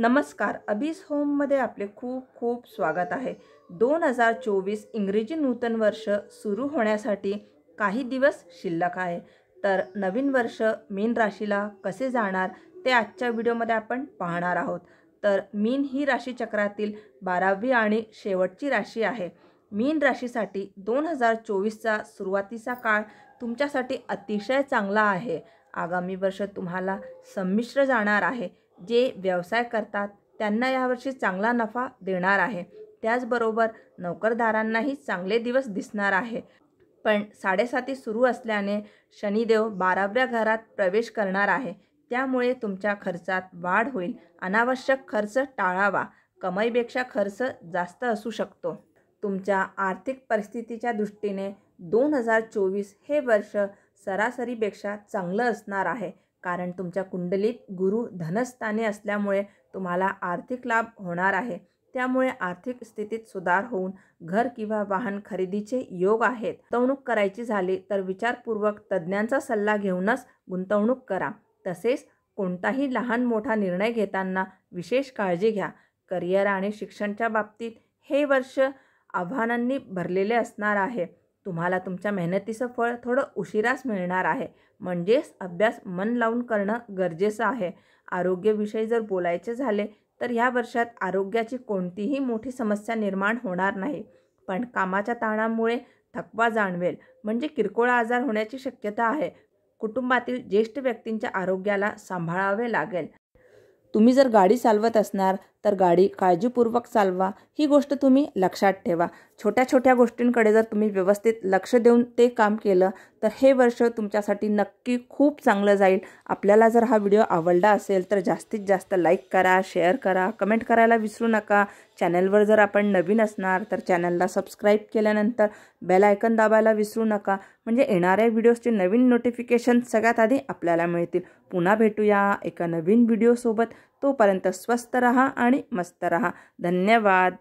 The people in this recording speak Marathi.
नमस्कार, अभीज होममध्ये आपले खूप खूप स्वागत आहे। 2024 इंग्रजी नूतन वर्ष सुरू होण्यासाठी काही दिवस शिल्लक आहे। तर नवीन वर्ष मीन राशीला कसे जाणार ते आजच्या व्हिडिओमध्ये आपण पाहणार आहोत। तर मीन ही राशी चक्रातील 12वी आणि शेवटची राशी आहे। मीन राशीसाठी 2024चा सुरुवातीचा काळ तुमच्यासाठी अतिशय चांगला आहे। आगामी वर्ष तुम्हाला संमिश्र जाणार आहे। जे व्यवसाय करतात त्यांना यावर्षी चांगला नफा देणार आहे। त्याचबरोबर नोकरदारांनाही चांगले दिवस दिसणार आहे। पण 7.5 सुरू असल्याने शनिदेव 12व्या घरात प्रवेश करणार आहे। त्यामुळे तुमच्या खर्चात वाढ होईल। अनावश्यक खर्च टाळावा। कमाईपेक्षा खर्च जास्त असू शकतो। तुमच्या आर्थिक परिस्थितीच्या दृष्टीने 2024 हे वर्ष सरासरीपेक्षा चांगलं असणार आहे। कारण तुमच्या कुंडलीत गुरु धनस्थानी असल्यामुळे तुम्हाला आर्थिक लाभ होणार आहे। त्यामुळे आर्थिक स्थितीत सुधार होऊन घर किंवा वाहन खरेदीचे योग आहेत। गुंतवणूक करायची झाली तर विचारपूर्वक तज्ज्ञांचा सल्ला घेऊनच गुंतवणूक करा। तसेच कोणताही लहान मोठा निर्णय घेताना विशेष काळजी घ्या। करिअर आणि शिक्षणाच्या बाबतीत हे वर्ष आव्हानांनी भरलेले असणार आहे। तुम्हाला तुमच्या मेहनतीचं फळ थोडं उशिराच मिळणार आहे। म्हणजेच अभ्यास मन लावून करणं गरजेचं आहे। आरोग्याविषयी जर बोलायचे झाले तर या वर्षात आरोग्याची कोणतीही मोठी समस्या निर्माण होणार नाही। पण कामाच्या ताणामुळे थकवा जाणवेल, म्हणजे किरकोळ आजार होण्याची शक्यता आहे। कुटुंबातील ज्येष्ठ व्यक्तींच्या आरोग्याला सांभाळावे लागेल। तुम्ही जर गाडी चालवत असणार तर गाडी काळजीपूर्वक चालवा, ही गोष्ट तुम्ही लक्षात ठेवा। छोट्या छोट्या गोष्टींकडे जर तुम्ही व्यवस्थित लक्ष देऊन ते काम केलं तर हे वर्ष तुमच्यासाठी नक्की खूप चांगलं जाईल। आपल्याला जर हा व्हिडिओ आवडला असेल तर जास्तीत जास्त लाईक करा, शेअर करा, कमेंट करायला विसरू नका। चॅनलवर जर आपण नवीन असणार तर चॅनलला सबस्क्राईब केल्यानंतर बेल आयकन दाबायला विसरू नका, म्हणजे येणाऱ्या व्हिडिओजचे नवीन नोटिफिकेशन सगळ्यात आधी आपल्याला मिळतील। पुन्हा भेटूया एका नवीन व्हिडिओसोबत। तोपर्यंत स्वस्थ रहा आणि मस्त रहा। धन्यवाद।